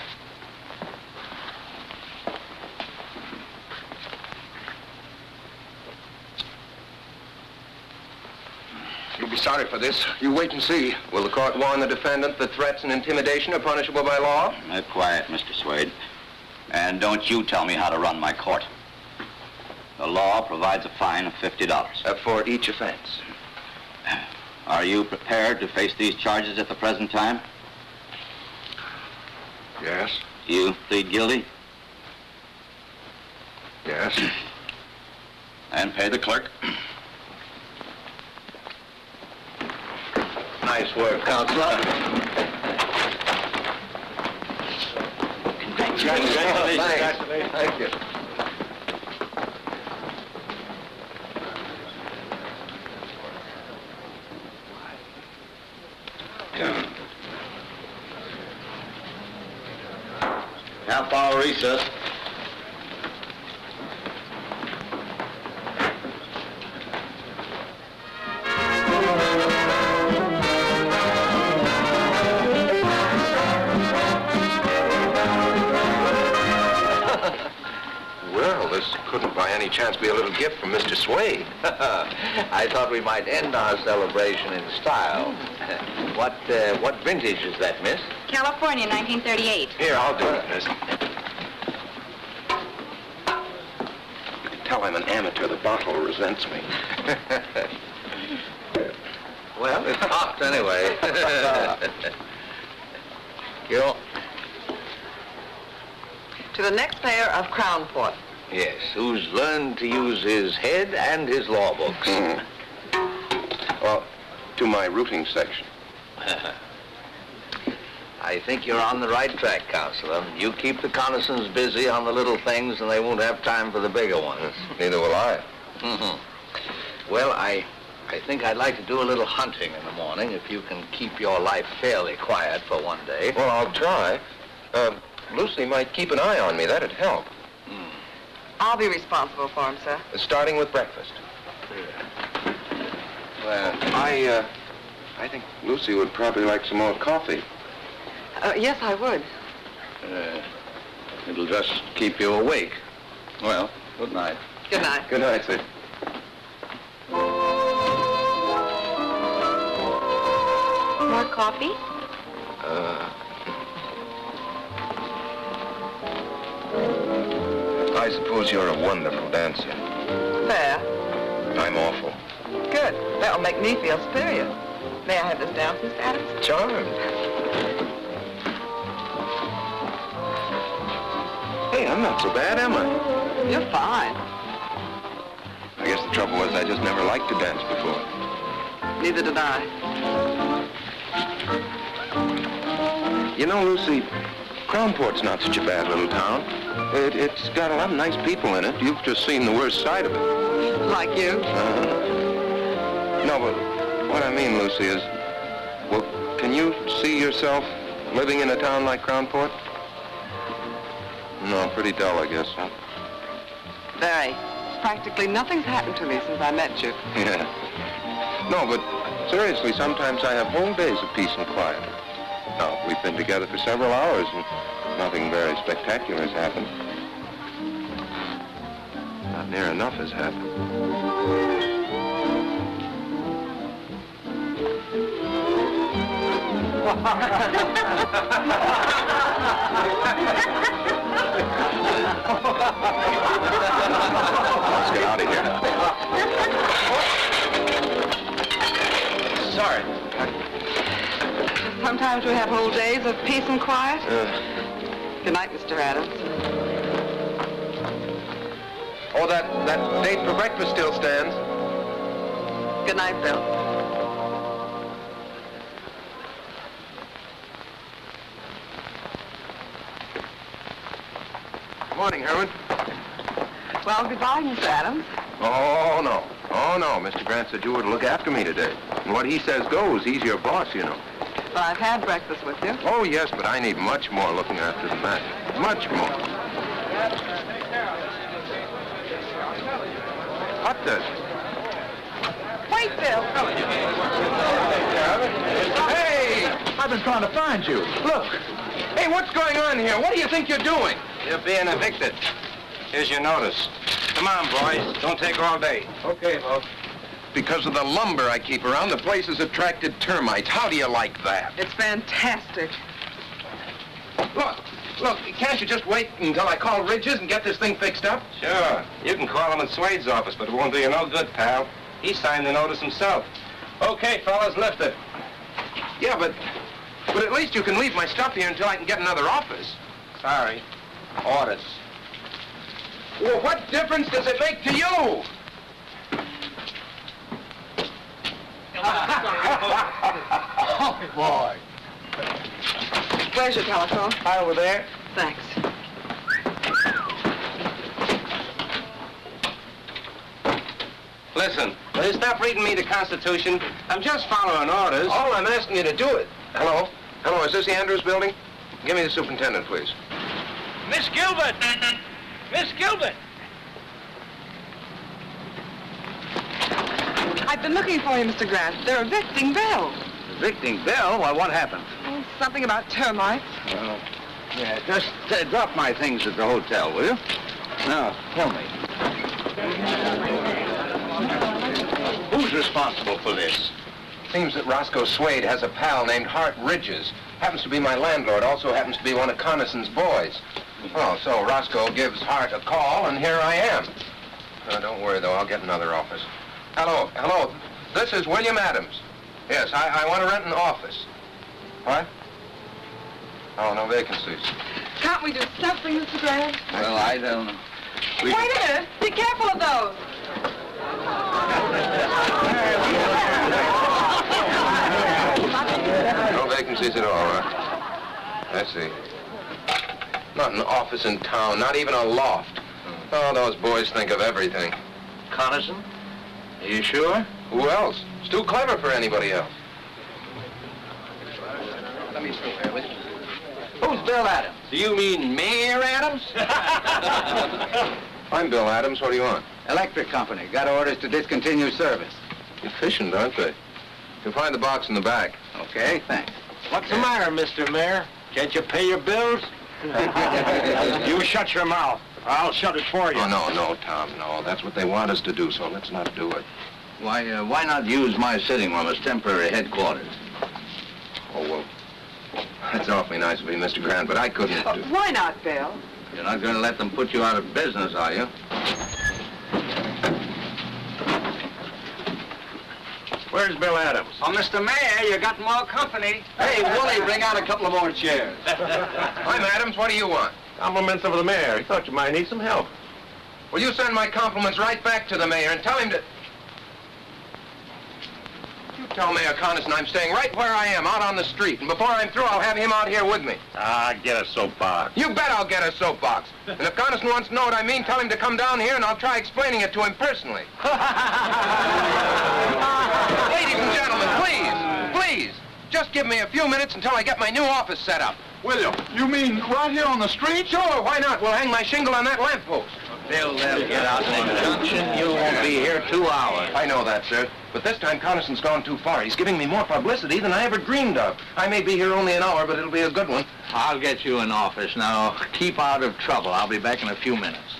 You'll be sorry for this. You wait and see. Will the court warn the defendant that threats and intimidation are punishable by law? Quiet, Mr. Swade. And don't you tell me how to run my court. The law provides a fine of $50. For each offense. Are you prepared to face these charges at the present time? Yes. You plead guilty? Yes. And pay the clerk. Nice work, Counselor. Congratulations. Thank you. Half-hour recess. Well, this couldn't by any chance be a little gift from Mr. Swade. I thought we might end our celebration in style. What vintage is that, miss? California, 1938. Here, I'll do it, miss. tell I'm an amateur, the bottle resents me. Well, it's hot anyway. You. To the next mayor of Crown Port. Yes, who's learned to use his head and his law books. Well, to my routing section. I think you're on the right track, Counselor. You keep the Connoisseurs busy on the little things, and they won't have time for the bigger ones. Neither will I. Well, I think I'd like to do a little hunting in the morning, if you can keep your life fairly quiet for one day. Well, I'll try. Lucy might keep an eye on me. That'd help. I'll be responsible for him, sir. Starting with breakfast. Well, I think Lucy would probably like some more coffee. Yes, I would. It'll just keep you awake. Well, good night. Good night. Good night, sir. More coffee? I suppose you're a wonderful dancer. Fair. I'm awful. Good. That'll make me feel superior. May I have this dance, Mr. Adams? Charmed. Hey, I'm not so bad, am I? You're fine. I guess the trouble was I just never liked to dance before. Neither did I. You know, Lucy, Crownport's not such a bad little town. It's got a lot of nice people in it. You've just seen the worst side of it. Like you? No, but what I mean, Lucy, is, well, can you see yourself living in a town like Crownport? No, pretty dull, I guess, huh? Very. Practically nothing's happened to me since I met you. Yeah. No, but seriously, sometimes I have whole days of peace and quiet. Now, we've been together for several hours, and nothing very spectacular has happened. Not near enough has happened. Let's get out of here. Sorry. Sometimes we have whole days of peace and quiet. Good night, Mr. Adams. Oh, that date for breakfast still stands. Good night, Bill. Good morning, Herman. Well, goodbye, Mr. Adams. Oh, no. Oh, no. Mr. Grant said you were to look after me today. And what he says goes. He's your boss, you know. But I've had breakfast with you. Oh, yes, but I need much more looking after than that. Much more. What does? Wait, Bill. Hey! I've been trying to find you. Look. Hey, what's going on here? What do you think you're doing? You're being evicted. Here's your notice. Come on, boys. Don't take all day. Okay, boss. Because of the lumber I keep around, the place has attracted termites. How do you like that? It's fantastic. Look, can't you just wait until I call Ridges and get this thing fixed up? Sure. You can call him at Swade's office, but it won't do you no good, pal. He signed the notice himself. Okay, fellas, lift it. Yeah, but at least you can leave my stuff here until I can get another office. Sorry. Orders. Well, what difference does it make to you? Oh, boy. Where's your telephone? Hi, over there. Thanks. Listen, will you stop reading me the Constitution? I'm just following orders. All I'm asking you to do it. Hello? Hello, is this the Andrews building? Give me the superintendent, please. Miss Gilbert! Miss Gilbert! I've been looking for you, Mr. Grant. They're evicting Bill. Evicting Bill? Why, what happened? Oh, something about termites. Yeah, just drop my things at the hotel, will you? Now, tell me. Who's responsible for this? Seems that Roscoe Swade has a pal named Hart Ridges. Happens to be my landlord, also happens to be one of Connison's boys. Oh, so Roscoe gives Hart a call, and here I am. Don't worry, though. I'll get another office. Hello. This is William Adams. Yes, I want to rent an office. What? Oh, no vacancies. Can't we do something, Mr. Grant? Well, I don't know. Wait a minute. Be careful of those. No vacancies at all, huh? I see. Not an office in town, not even a loft. Oh, those boys think of everything. Carlson? Are you sure? Who else? It's too clever for anybody else. Let me stay there with you. Who's Bill Adams? Do you mean Mayor Adams? I'm Bill Adams. What do you want? Electric company. Got orders to discontinue service. Efficient, aren't they? You'll find the box in the back. Okay, thanks. What's the matter, Mr. Mayor? Can't you pay your bills? You shut your mouth. I'll shut it for you. Oh, no, Tom, no. That's what they want us to do, so let's not do it. Why not use my sitting room as temporary headquarters? Oh, well, that's awfully nice of you, Mr. Grant, but I couldn't do... Why not, Bill? You're not going to let them put you out of business, are you? Where's Bill Adams? Oh, Mr. Mayor, you got more company. Hey, Wooly, bring out a couple of more chairs. I'm Adams. What do you want? Compliments of the mayor. He thought you might need some help. Will you send my compliments right back to the mayor and tell him to... You tell Mayor Carlson I'm staying right where I am, out on the street. And before I'm through, I'll have him out here with me. Get a soapbox. You bet I'll get a soapbox. And if Carlson wants to know what I mean, tell him to come down here and I'll try explaining it to him personally. Ladies and gentlemen, please, just give me a few minutes until I get my new office set up. William, you mean right here on the street? Sure, why not? We'll hang my shingle on that lamppost. They'll get out in the junction. You won't be here 2 hours. I know that, sir. But this time, Carlson's gone too far. He's giving me more publicity than I ever dreamed of. I may be here only an hour, but it'll be a good one. I'll get you an office. Now, keep out of trouble. I'll be back in a few minutes.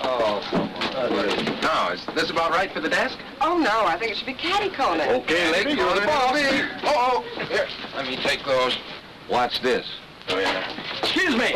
Oh, come on. Now, is this about right for the desk? Oh, no. I think it should be catty-corner. Okay, lady, you're the boss. Oh, here, let me take those. Watch this. Oh, yeah. Excuse me.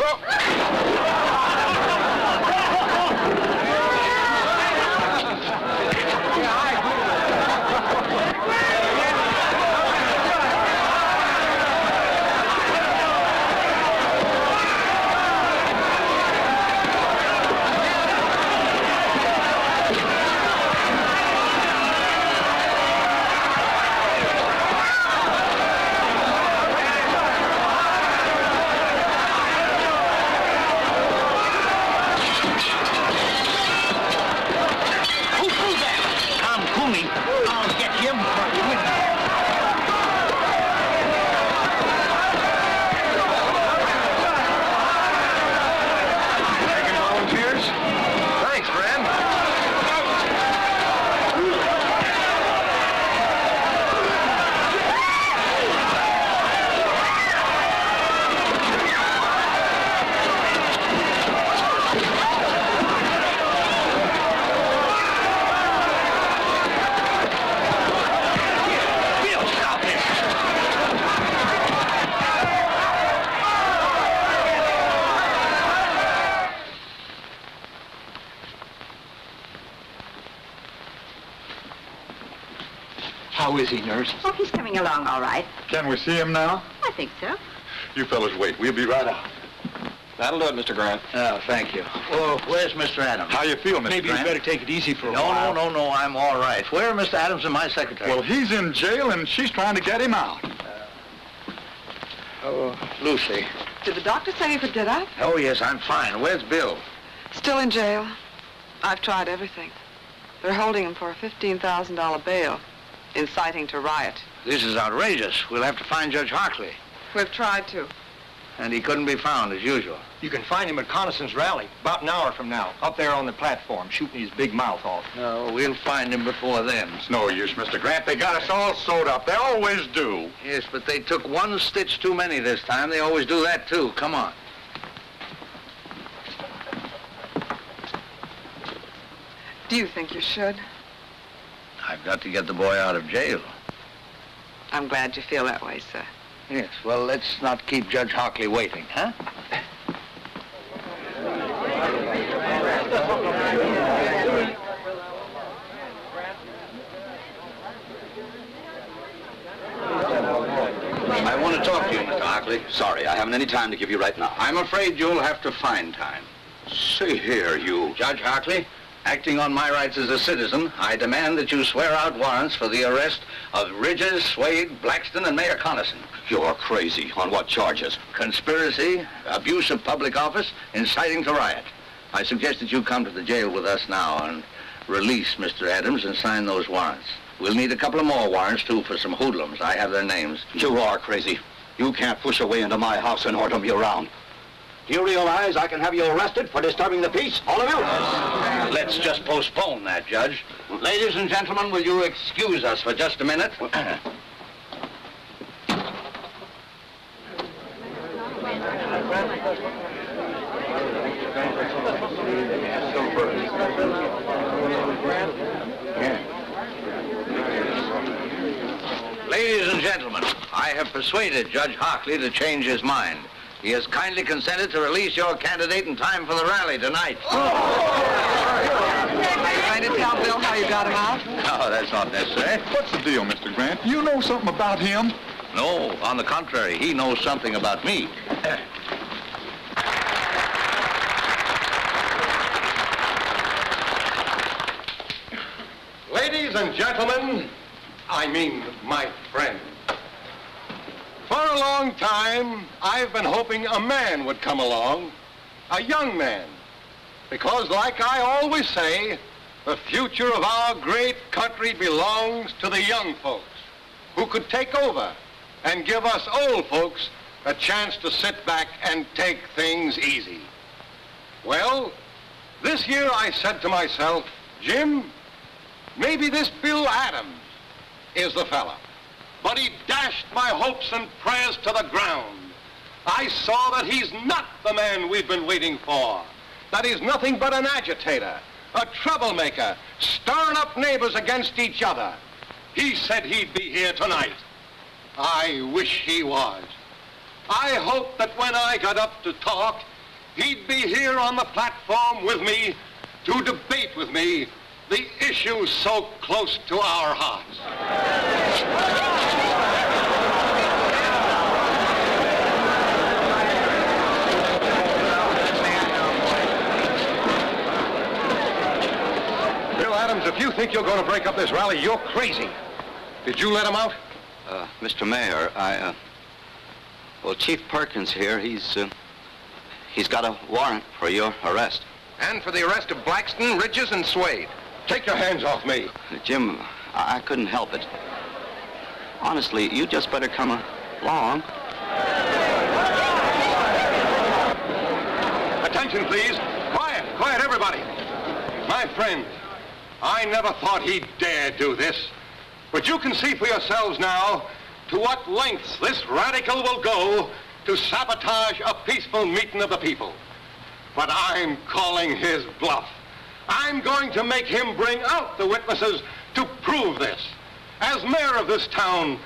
How is he, nurse? Oh, he's coming along all right. Can we see him now? I think so. You fellas wait. We'll be right out. That'll do it, Mr. Grant. Oh, thank you. Oh, where's Mr. Adams? How you feel, Mr. Maybe Grant? you better take it easy for a while. No, I'm all right. Where are Mr. Adams and my secretary? Well, he's in jail, and she's trying to get him out. Lucy. Did the doctor say you could get up? Oh, yes, I'm fine. Where's Bill? Still in jail. I've tried everything. They're holding him for a $15,000 bail, inciting to riot. This is outrageous. We'll have to find Judge Hartley. We've tried to. And he couldn't be found, as usual. You can find him at Connison's rally, about an hour from now, up there on the platform, shooting his big mouth off. No, we'll find him before then. It's no use, Mr. Grant. They got us all sewed up. They always do. Yes, but they took one stitch too many this time. They always do that, too. Come on. Do you think you should? I've got to get the boy out of jail. I'm glad you feel that way, sir. Yes, well, let's not keep Judge Hartley waiting, huh? want to talk to you, Mr. Hockley. Sorry, I haven't any time to give you right now. I'm afraid you'll have to find time. See here, you... Judge Hockley, acting on my rights as a citizen, I demand that you swear out warrants for the arrest of Ridges, Swade, Blackston, and Mayor Carlson. You're crazy. On what charges? Conspiracy, abuse of public office, inciting to riot. I suggest that you come to the jail with us now and release Mr. Adams and sign those warrants. We'll need a couple of more warrants, too, for some hoodlums. I have their names. You are crazy. You can't push a way into my house and order me around. Do you realize I can have you arrested for disturbing the peace, all of you? Let's just postpone that, Judge. Ladies and gentlemen, will you excuse us for just a minute? Ladies and gentlemen, I have persuaded Judge Hockley to change his mind. He has kindly consented to release your candidate in time for the rally tonight. Are you going to tell Bill how you got him out? No, that's not necessary. What's the deal, Mr. Grant? You know something about him? No, on the contrary, he knows something about me. Ladies and gentlemen, I mean my friends. For a long time, I've been hoping a man would come along, a young man. Because like I always say, the future of our great country belongs to the young folks who could take over and give us old folks a chance to sit back and take things easy. Well, this year I said to myself, Jim, maybe this Bill Adams is the fella. But he dashed my hopes and prayers to the ground. I saw that he's not the man we've been waiting for. That he's nothing but an agitator, a troublemaker, stirring up neighbors against each other. He said he'd be here tonight. I wish he was. I hoped that when I got up to talk, he'd be here on the platform with me to debate with me the issues so close to our hearts. Bill Adams, if you think you're going to break up this rally, you're crazy. Did you let him out? Mr. Mayor, well, Chief Perkins here, he's got a warrant for your arrest. And for the arrest of Blackston, Ridges, and Swade. Take your hands off me. Jim, I couldn't help it. Honestly, you just better come along. Attention, please. Quiet, quiet, everybody. My friends, I never thought he'd dare do this. But you can see for yourselves now to what lengths this radical will go to sabotage a peaceful meeting of the people. But I'm calling his bluff. I'm going to make him bring out the witnesses to prove this. As mayor of this town,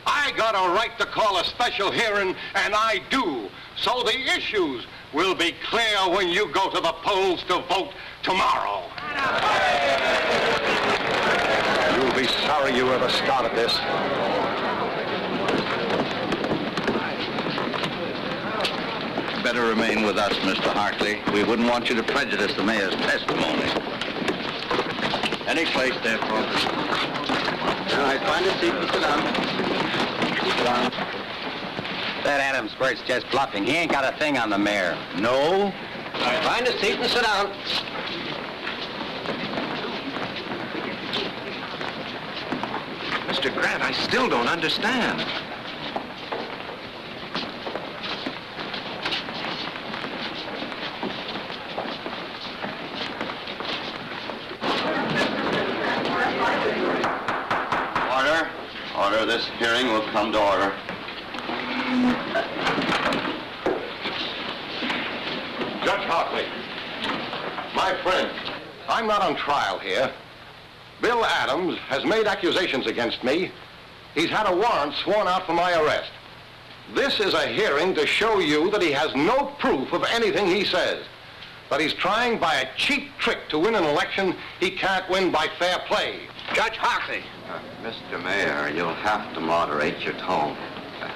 I got a right to call a special hearing, and I do. So the issues will be clear when you go to the polls to vote tomorrow. You'll be sorry you ever started this. Better remain with us, Mr. Hockley. We wouldn't want you to prejudice the mayor's testimony. Any place there, folks. All right, find a seat and sit down. Sit down. That Adams bird's just bluffing. He ain't got a thing on the mayor. No? Find a seat and sit down. Mr. Grant, I still don't understand. Order. This hearing will come to order. Judge Hockley, my friend, I'm not on trial here. Bill Adams has made accusations against me. He's had a warrant sworn out for my arrest. This is a hearing to show you that he has no proof of anything he says. That he's trying by a cheap trick to win an election he can't win by fair play. Judge Hockley. Mr. Mayor, you'll have to moderate your tone.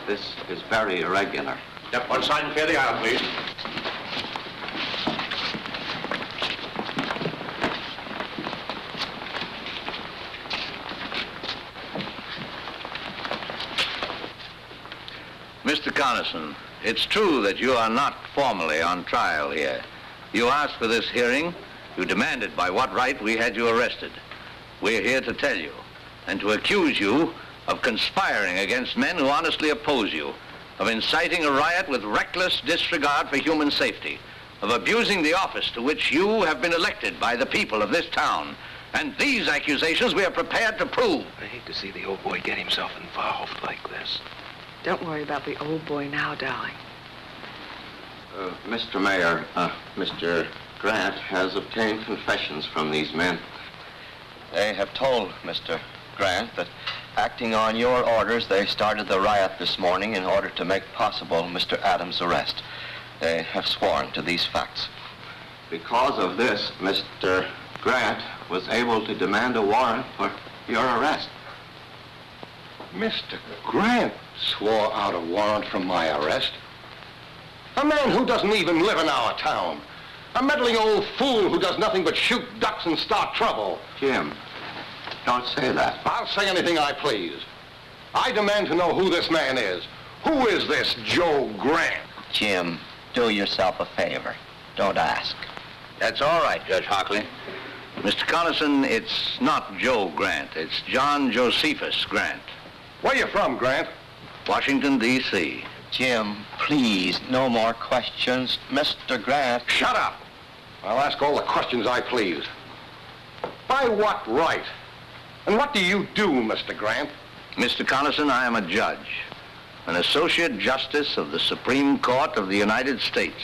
This is very irregular. Step one side and clear the aisle, please. Mr. Carlson, it's true that you are not formally on trial here. You asked for this hearing. You demanded by what right we had you arrested. We're here to tell you and to accuse you of conspiring against men who honestly oppose you, of inciting a riot with reckless disregard for human safety, of abusing the office to which you have been elected by the people of this town. And these accusations we are prepared to prove. I hate to see the old boy get himself involved like this. Don't worry about the old boy now, darling. Mr. Mayor, Mr. Grant has obtained confessions from these men. They have told Mr. Grant that acting on your orders, they started the riot this morning in order to make possible Mr. Adams' arrest. They have sworn to these facts. Because of this, Mr. Grant was able to demand a warrant for your arrest. Mr. Grant swore out a warrant for my arrest. A man who doesn't even live in our town. A meddling old fool who does nothing but shoot ducks and start trouble. Jim, don't say that. I'll say anything I please. I demand to know who this man is. Who is this Joe Grant? Jim, do yourself a favor. Don't ask. That's all right, Judge Hockley. Mr. Carlson, it's not Joe Grant. It's John Josephus Grant. Where you from, Grant? Washington, D.C. Jim, please, no more questions. Mr. Grant. Shut up. I'll ask all the questions I please. By what right? And what do you do, Mr. Grant? Mr. Carlson, I am a judge, an associate justice of the Supreme Court of the United States.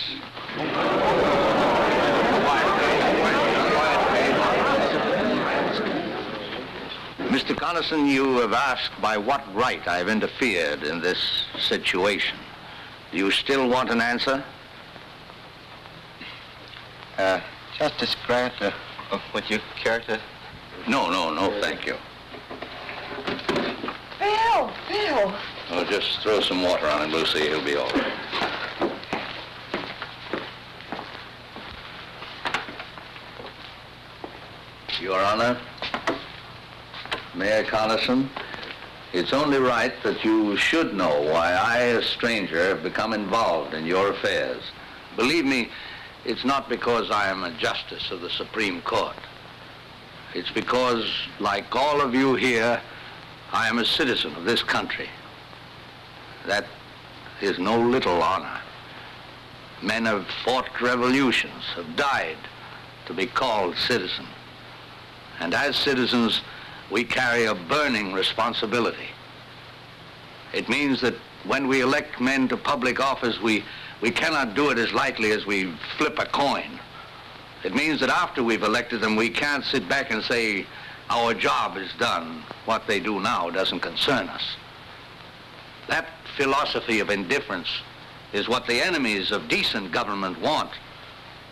Mr. Carlson, you have asked by what right I've interfered in this situation. Do you still want an answer? Justice Grant, would you care to? No, thank you. Bill! Oh, just throw some water on him, Lucy. He'll be all right. Your Honor, Mayor Carlson, it's only right that you should know why I, a stranger, have become involved in your affairs. Believe me, it's not because I am a justice of the Supreme Court. It's because, like all of you here, I am a citizen of this country. That is no little honor. Men have fought revolutions, have died to be called citizen. And as citizens, we carry a burning responsibility. It means that when we elect men to public office, we cannot do it as lightly as we flip a coin. It means that after we've elected them, we can't sit back and say, our job is done. What they do now doesn't concern us. That philosophy of indifference is what the enemies of decent government want.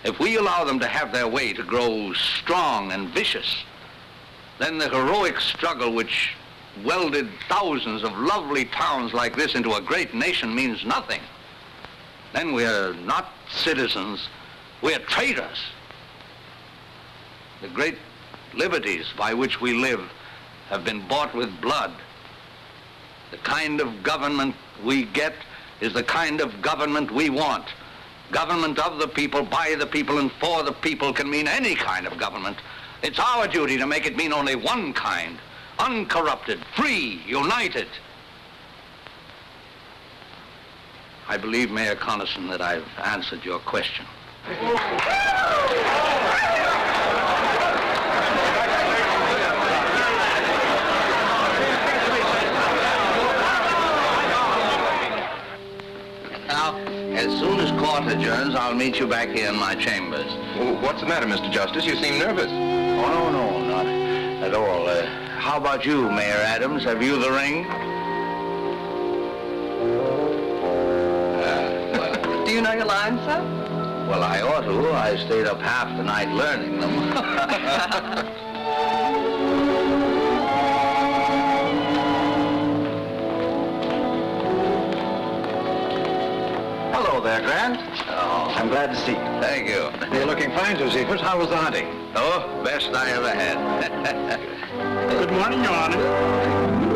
If we allow them to have their way, to grow strong and vicious, then the heroic struggle which welded thousands of lovely towns like this into a great nation means nothing. Then we're not citizens, we're traitors. The great liberties by which we live have been bought with blood. The kind of government we get is the kind of government we want. Government of the people, by the people, and for the people can mean any kind of government. It's our duty to make it mean only one kind, uncorrupted, free, united. I believe, Mayor Carlson, that I've answered your question. Now, as soon as court adjourns, I'll meet you back here in my chambers. Well, what's the matter, Mr. Justice? You seem nervous. Oh, no, not at all. How about you, Mayor Adams? Have you the ring? Do you know your lines, sir? Well, I ought to. I stayed up half the night learning them. Grant. Oh, I'm glad to see you. Thank you. You're looking fine, Josephus. How was the hunting? Oh, best I ever had. Good morning, Your Honor.